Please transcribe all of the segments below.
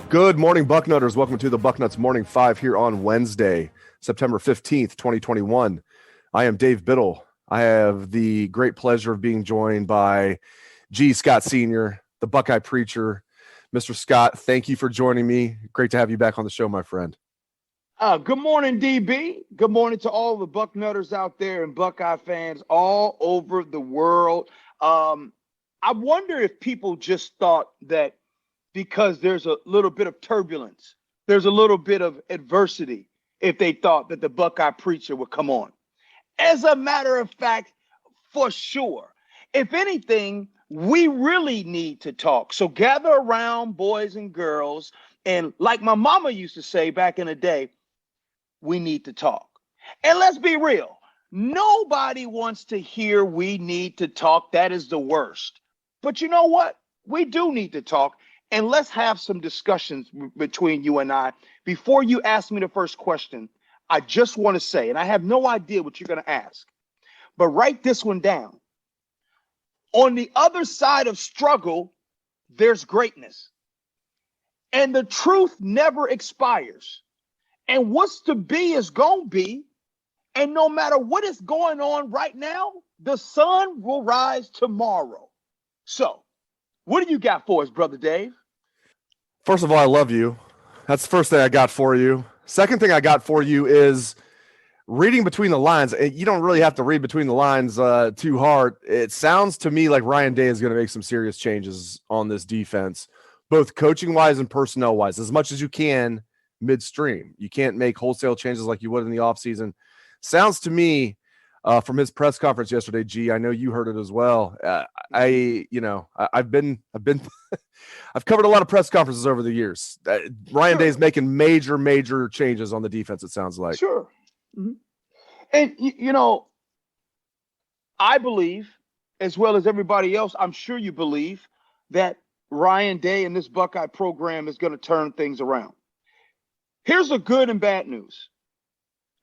Good morning, Bucknutters. Welcome to the Bucknuts Morning 5 here on Wednesday, September 15th, 2021. I am Dave Biddle. I have the great pleasure of being joined by G. Scott Sr., the Buckeye preacher. Mr. Scott, thank you for joining me. Great to have you back on the show, my friend. Good morning, DB. Good morning to all the Bucknutters out there and Buckeye fans all over the world. I wonder if people just thought that because there's a little bit of turbulence, there's a little bit of adversity, if they thought that the Buckeye preacher would come on. As a matter of fact, for sure. If anything, we really need to talk. So gather around, boys and girls, and like my mama used to say back in the day, we need to talk. And let's be real. Nobody wants to hear we need to talk. That is the worst. But you know what? We do need to talk. And let's have some discussions between you and I. Before you ask me the first question, I just want to say, and I have no idea what you're going to ask, but write this one down. On the other side of struggle, there's greatness. And the truth never expires. And what's to be is going to be. And no matter what is going on right now, the sun will rise tomorrow. So, what do you got for us, Brother Dave? First of all, I love you. That's the first thing I got for you. Second thing I got for you is reading between the lines. You don't really have to read between the lines too hard. It sounds to me like Ryan Day is going to make some serious changes on this defense, both coaching-wise and personnel-wise, as much as you can midstream. You can't make wholesale changes like you would in the offseason. Sounds to me from his press conference yesterday, G, I know you heard it as well. I've covered a lot of press conferences over the years. Ryan Day is making major changes on the defense, it sounds like. Sure. Mm-hmm. And, you know, I believe, as well as everybody else, I'm sure you believe, that Ryan Day and this Buckeye program is going to turn things around. Here's the good and bad news.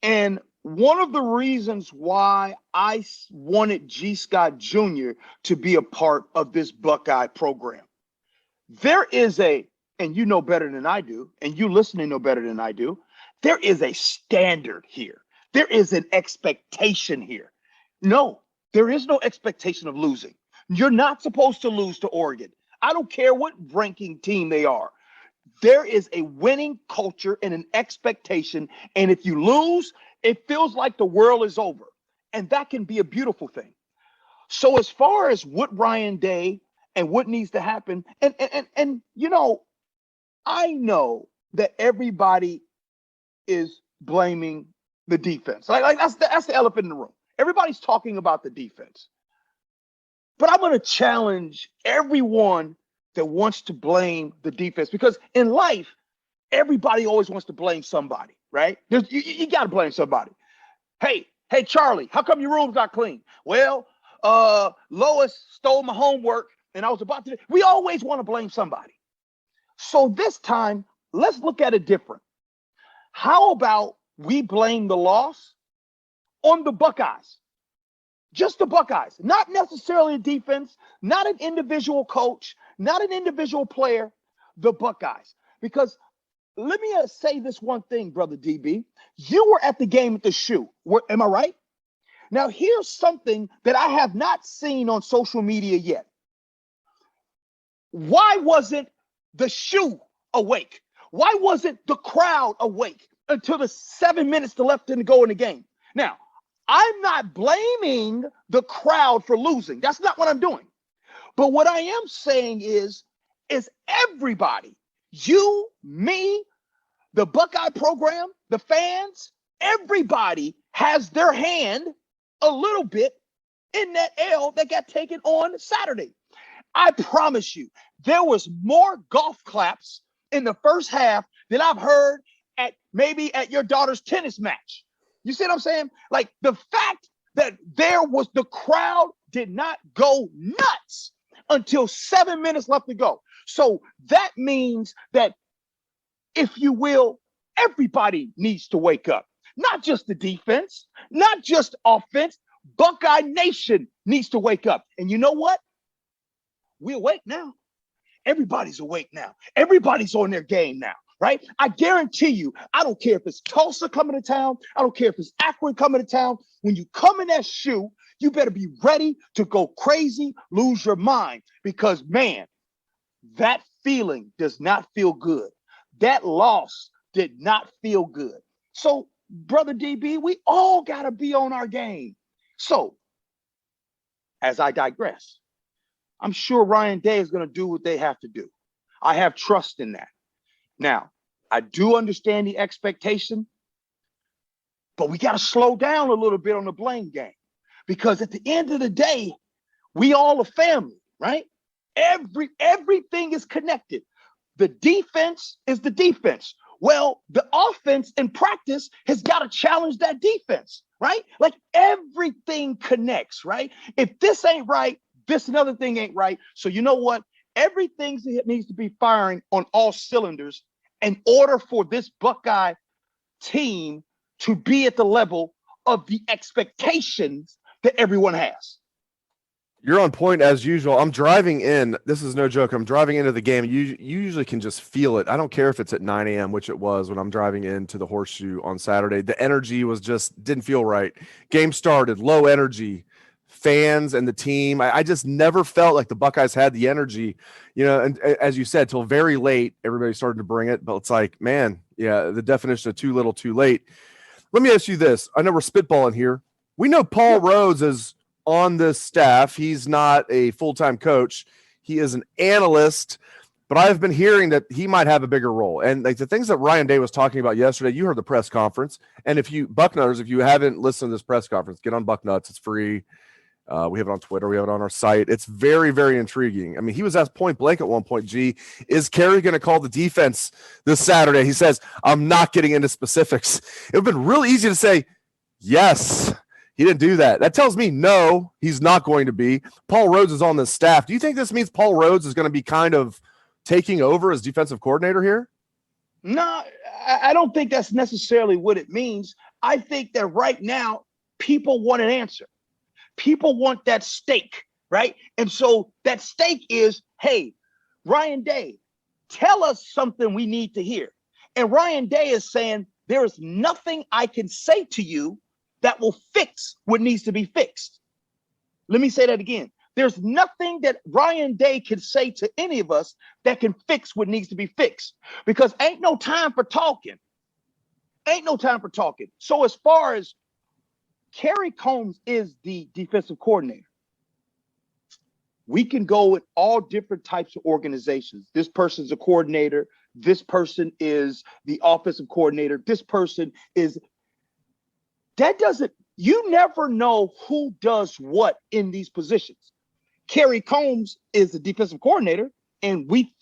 And one of the reasons why I wanted G. Scott Jr. to be a part of this Buckeye program, there is and you know better than I do, and you listening know better than I do, there is a standard here. There is an expectation here. No, there is no expectation of losing. You're not supposed to lose to Oregon. I don't care what ranking team they are. There is a winning culture and an expectation, and if you lose, it feels like the world is over, and that can be a beautiful thing. So as far as what Ryan Day and what needs to happen, and you know, I know that everybody is blaming the defense. Like that's the elephant in the room. Everybody's talking about the defense. But I'm going to challenge everyone that wants to blame the defense, because in life, everybody always wants to blame somebody, right? You got to blame somebody. Hey, Charlie, how come your room's not clean? Well, Lois stole my homework and I was about to. We always want to blame somebody. So this time, let's look at it different. How about we blame the loss on the Buckeyes? Just the Buckeyes, not necessarily the defense, not an individual coach, not an individual player, the Buckeyes. Because let me say this one thing, Brother DB. You were at the game at the shoe. Am I right? Now, here's something that I have not seen on social media yet. Why wasn't the shoe awake? Why wasn't the crowd awake until the 7 minutes left to go in the game? Now, I'm not blaming the crowd for losing. That's not what I'm doing. But what I am saying is everybody, you, me, the Buckeye program, the fans, everybody has their hand a little bit in that L that got taken on Saturday. I promise you, there was more golf claps in the first half than I've heard at maybe at your daughter's tennis match. You see what I'm saying? Like the fact that the crowd did not go nuts until 7 minutes left to go. So that means that, if you will, everybody needs to wake up. Not just the defense, not just offense. Buckeye Nation needs to wake up. And you know what? We're awake now. Everybody's awake now. Everybody's on their game now, right? I guarantee you, I don't care if it's Tulsa coming to town. I don't care if it's Akron coming to town. When you come in that shoe, you better be ready to go crazy, lose your mind, because, man, that feeling does not feel good. That loss did not feel good. So, Brother DB, we all got to be on our game. So, as I digress, I'm sure Ryan Day is going to do what they have to do. I have trust in that. Now, I do understand the expectation, but we got to slow down a little bit on the blame game, because at the end of the day, we all a family, right? Everything is connected. The defense is the defense. Well, the offense in practice has got to challenge that defense, right? Like everything connects, right? If this ain't right, this another thing ain't right. So you know what? Everything needs to be firing on all cylinders in order for this Buckeye team to be at the level of the expectations that everyone has. You're on point as usual. I'm driving in. This is no joke. I'm driving into the game. You usually can just feel it. I don't care if it's at 9 a.m., which it was when I'm driving into the Horseshoe on Saturday. The energy was just didn't feel right. Game started, low energy. Fans and the team. I just never felt like the Buckeyes had the energy, and as you said, till very late, everybody started to bring it. But it's like, man, yeah, the definition of too little, too late. Let me ask you this. I know we're spitballing here. We know Paul Rhodes is on this staff. He's not a full-time coach. He is an analyst, but I've been hearing that he might have a bigger role. And like the things that Ryan Day was talking about yesterday, you heard the press conference. And if you haven't listened to this press conference, get on Bucknuts. It's free. We have it on Twitter. We have it on our site. It's very, very intriguing. I mean, he was asked point blank at one point, is Kerry going to call the defense this Saturday? He says, I'm not getting into specifics. It would have been really easy to say, yes. He didn't do that. That tells me no, he's not going to be. Paul Rhodes is on this staff. Do you think this means Paul Rhodes is going to be kind of taking over as defensive coordinator here? No, I don't think that's necessarily what it means. I think that right now, people want an answer. People want that stake, right? And so that stake is, hey, Ryan Day, tell us something we need to hear. And Ryan Day is saying, there is nothing I can say to you that will fix what needs to be fixed. Let me say that again. There's nothing that Ryan Day can say to any of us that can fix what needs to be fixed, because ain't no time for talking. Ain't no time for talking. So as far as Kerry Combs is the defensive coordinator, we can go with all different types of organizations. This person's a coordinator. This person is the offensive coordinator. This person is... you never know who does what in these positions. Kerry Combs is the defensive coordinator, and we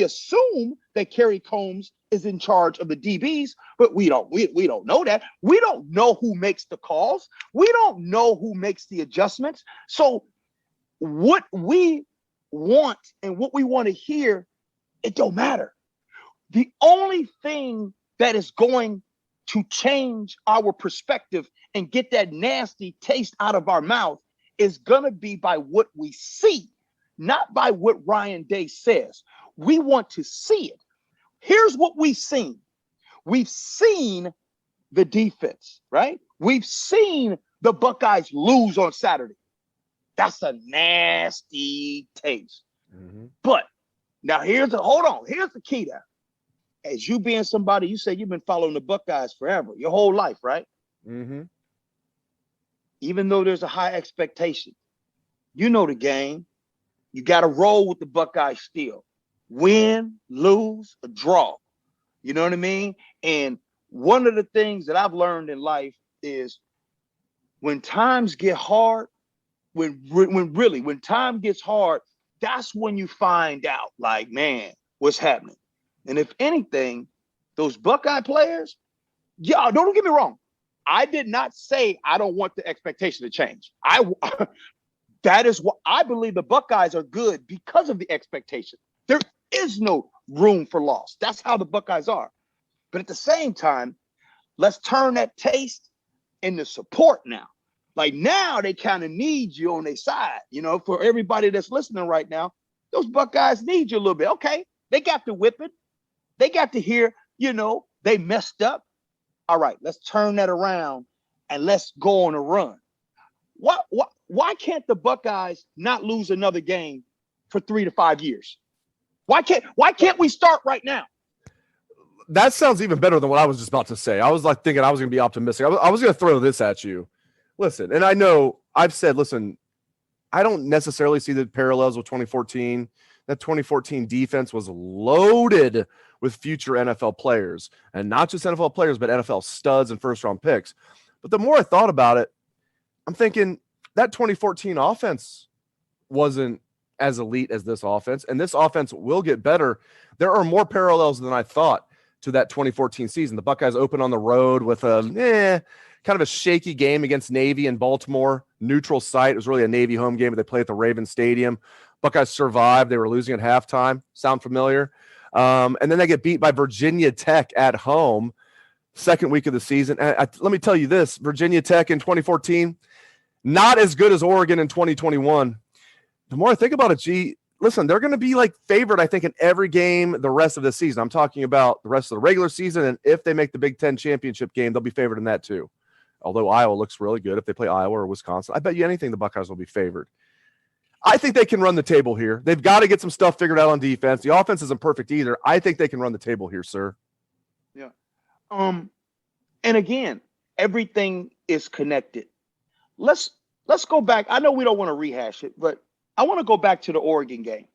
assume that Kerry Combs is in charge of the DBs, but we don't know that. We don't know who makes the calls. We don't know who makes the adjustments. So what we want and what we want to hear, it don't matter. The only thing that is going to change our perspective and get that nasty taste out of our mouth is going to be by what we see, not by what Ryan Day says. We want to see it. Here's what we've seen. We've seen the defense, right? We've seen the Buckeyes lose on Saturday. That's a nasty taste. Mm-hmm. But now here's the key there. As you being somebody, you say you've been following the Buckeyes forever, your whole life, right? Mm-hmm. Even though there's a high expectation, you know the game. You got to roll with the Buckeyes still. Win, lose, or draw. You know what I mean? And one of the things that I've learned in life is when times get hard, when time gets hard, that's when you find out, like, man, what's happening. And if anything, those Buckeye players, y'all, don't get me wrong. I did not say I don't want the expectation to change. That is what I believe the Buckeyes are good because of the expectation. There is no room for loss. That's how the Buckeyes are. But at the same time, let's turn that taste into support now. Like now they kind of need you on their side. You know, for everybody that's listening right now, those Buckeyes need you a little bit. Okay, they got to whip it. They got to hear, you know, they messed up. All right, let's turn that around and let's go on a run. Why can't the Buckeyes not lose another game for 3 to 5 years? Why can't we start right now? That sounds even better than what I was just about to say. I was like thinking I was going to be optimistic. I was going to throw this at you. Listen, and I know I've said, listen, I don't necessarily see the parallels with 2014. That 2014 defense was loaded with future NFL players, and not just NFL players, but NFL studs and first-round picks. But the more I thought about it, I'm thinking that 2014 offense wasn't as elite as this offense, and this offense will get better. There are more parallels than I thought to that 2014 season. The Buckeyes open on the road with a kind of a shaky game against Navy in Baltimore, neutral site. It was really a Navy home game, but they played at the Ravens Stadium. Buckeyes survived. They were losing at halftime. Sound familiar? And then they get beat by Virginia Tech at home, second week of the season. Let me tell you this, Virginia Tech in 2014, not as good as Oregon in 2021. The more I think about it, listen, they're going to be like favored, I think, in every game the rest of the season. I'm talking about the rest of the regular season, and if they make the Big Ten championship game, they'll be favored in that too. Although Iowa looks really good if they play Iowa or Wisconsin. I bet you anything the Buckeyes will be favored. I think they can run the table here. They've got to get some stuff figured out on defense. The offense isn't perfect either. I think they can run the table here, sir. Yeah. And again, everything is connected. Let's go back. I know we don't want to rehash it, but I want to go back to the Oregon game.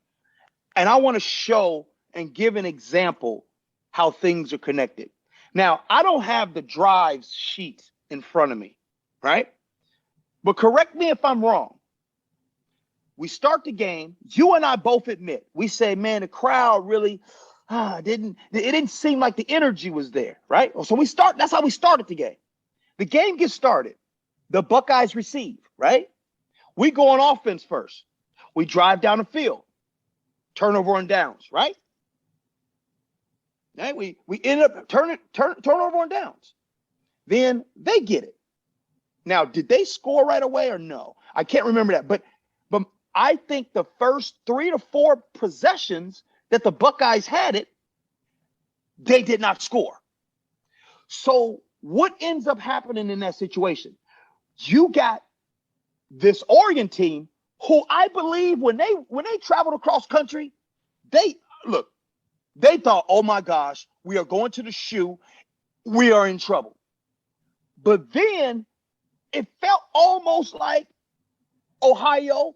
And I want to show and give an example how things are connected. Now, I don't have the drives sheet in front of me, right? But correct me if I'm wrong. We start the game. You and I both admit, we say, man, the crowd really didn't seem like the energy was there, right? So that's how we started the game. The game gets started. The Buckeyes receive, right? We go on offense first. We drive down the field. Turnover on downs, right? Right? We end up turnover on downs. Then they get it. Now, did they score right away or no? I can't remember that. But I think the first 3 to 4 possessions that the Buckeyes had it, they did not score. So what ends up happening in that situation? You got this Oregon team who I believe when they traveled across country, they thought, oh my gosh, we are going to the shoe. We are in trouble. But then it felt almost like Ohio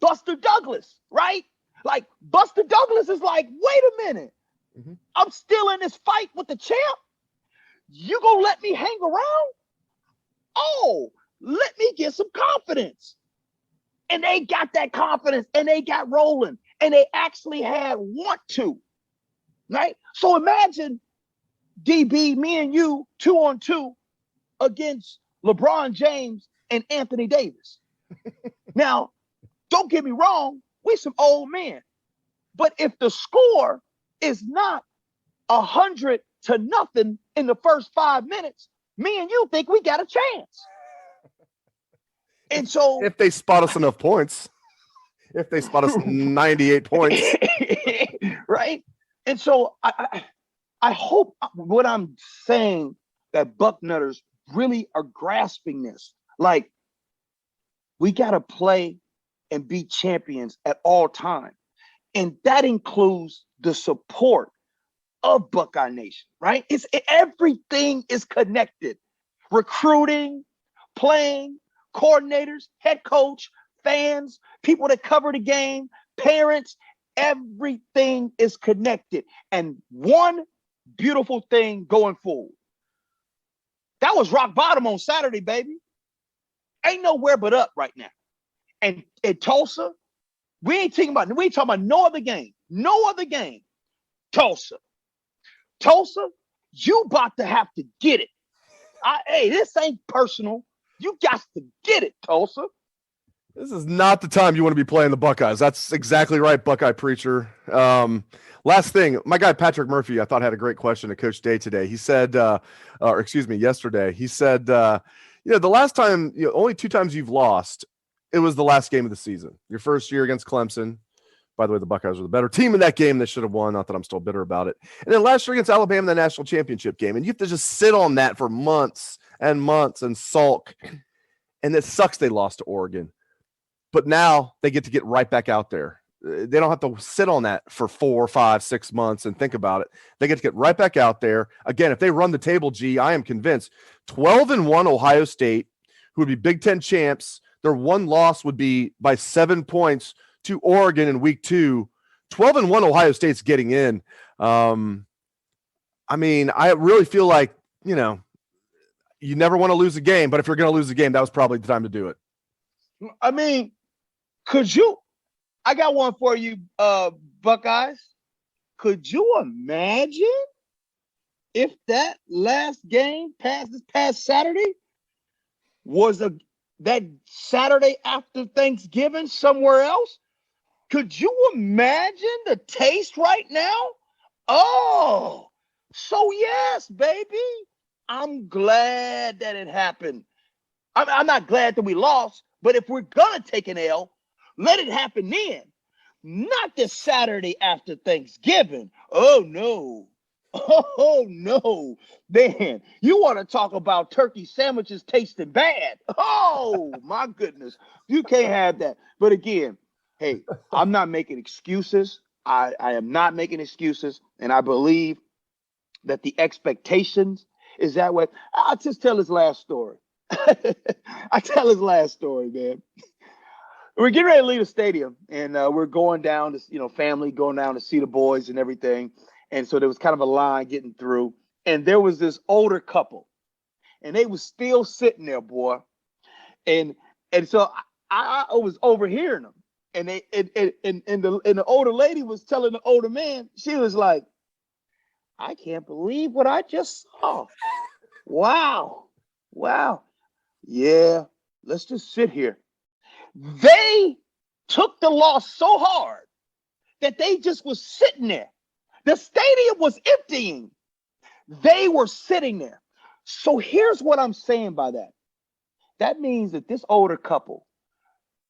Buster Douglas, right? Like Buster Douglas is like, wait a minute. Mm-hmm. I'm still in this fight with the champ. You gonna let me hang around? Oh, let me get some confidence. And they got that confidence and they got rolling and they actually had want to, right? So imagine DB, me and you, 2-on-2 against LeBron James and Anthony Davis. Now, don't get me wrong, we're some old men. But if the score is not 100-0 in the first 5 minutes, me and you think we got a chance. And so if they spot us enough points, if they spot us 98 points, right? And so I hope what I'm saying that Bucknutters really are grasping this. Like, we got to play and be champions at all times. And that includes the support of Buckeye Nation, right? Everything is connected. Recruiting, playing, coordinators, head coach, fans, people that cover the game, parents, everything is connected. And one beautiful thing going forward. That was rock bottom on Saturday, baby. Ain't nowhere but up right now. And at Tulsa, we ain't talking about no other game. No other game. Tulsa, you about to have to get it. Hey, this ain't personal. You got to get it, Tulsa. This is not the time you want to be playing the Buckeyes. That's exactly right, Buckeye preacher. Last thing, my guy Patrick Murphy, I thought had a great question to Coach Day today. He said, yesterday. He said, the last time, only 2 times you've lost, it was the last game of the season. Your first year against Clemson. By the way, the Buckeyes were the better team in that game. They should have won. Not that I'm still bitter about it. And then last year against Alabama in the national championship game. And you have to just sit on that for months and months and sulk. And it sucks they lost to Oregon. But now they get to get right back out there. They don't have to sit on that for 4, 5, 6 months and think about it. They get to get right back out there. Again, if they run the table, I am convinced 12-1 Ohio State, who would be Big Ten champs, their one loss would be by 7 points to Oregon in week 2. 12-1 Ohio State's getting in. I really feel like, you never want to lose a game, but if you're going to lose a game, that was probably the time to do it. I got one for you, Buckeyes. Could you imagine if that last game this past Saturday was that Saturday after Thanksgiving somewhere else? Could you imagine the taste right now? Oh, so yes, baby. I'm glad that it happened. I'm not glad that we lost, but if we're going to take an L, let it happen then. Not this Saturday after Thanksgiving. Oh, no. Oh, no. Man, you want to talk about turkey sandwiches tasting bad. Oh, my goodness. You can't have that. But again, hey, I'm not making excuses. I am not making excuses. And I believe that the expectations is that way. I'll just tell his last story. I tell his last story, man. We're getting ready to leave the stadium, and we're going down to, family going down to see the boys and everything. And so there was kind of a line getting through, and there was this older couple, and they was still sitting there, boy. And so I was overhearing them, and the older lady was telling the older man, she was like, "I can't believe what I just saw. Wow. Yeah, let's just sit here." They took the loss so hard that they just was sitting there. The stadium was emptying. They were sitting there. So here's what I'm saying by that. That means that this older couple,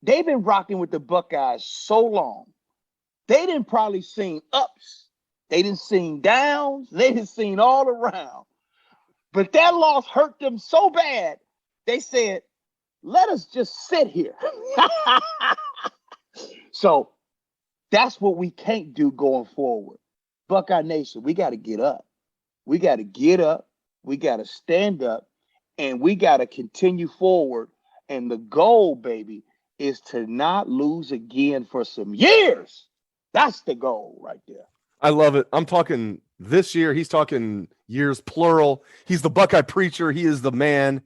they've been rocking with the Buckeyes so long. They didn't probably seen ups. They didn't seen downs. They didn't seen all around. But that loss hurt them so bad, they said, let us just sit here. So that's what we can't do going forward. Buckeye Nation, we got to get up. We got to get up. We got to stand up. And we got to continue forward. And the goal, baby, is to not lose again for some years. That's the goal right there. I love it. I'm talking this year. He's talking years, plural. He's the Buckeye preacher. He is the man.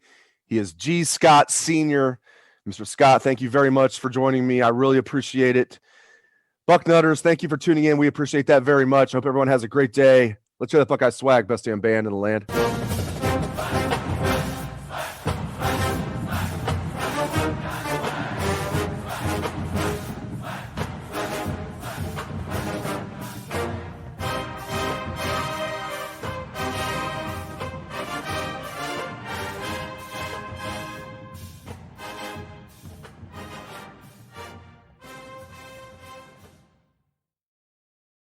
He is G. Scott Sr. Mr. Scott, thank you very much for joining me. I really appreciate it. Bucknutters, thank you for tuning in. We appreciate that very much. Hope everyone has a great day. Let's hear that Buckeye swag. Best damn band in the land.